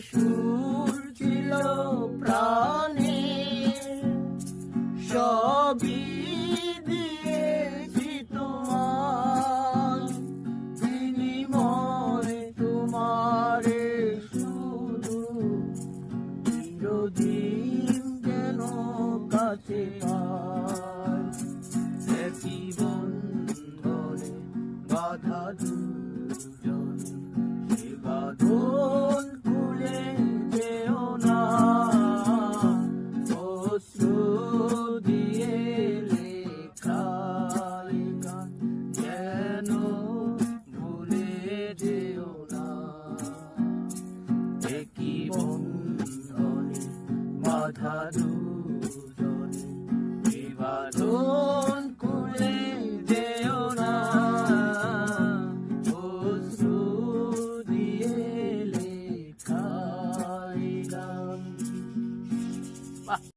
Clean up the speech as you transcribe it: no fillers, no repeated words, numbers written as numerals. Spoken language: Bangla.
সুর ছিল প্রাণে, সবই দিয়েছি তোমার বিনিময়ে, তোমারে শুধু চিরদিন যেন কাছে পাই। একই বন্ধনে বাধা দুজন, সে বাঁধন খুলে যেও না, অশ্রু দিয়ে লেখা গান যেন ভুলে যেও না। একই বন্ধনে বাধা দুজনে, সে বাঁধন খুলে যেও না, অশ্রু দিয়ে লেখা গান।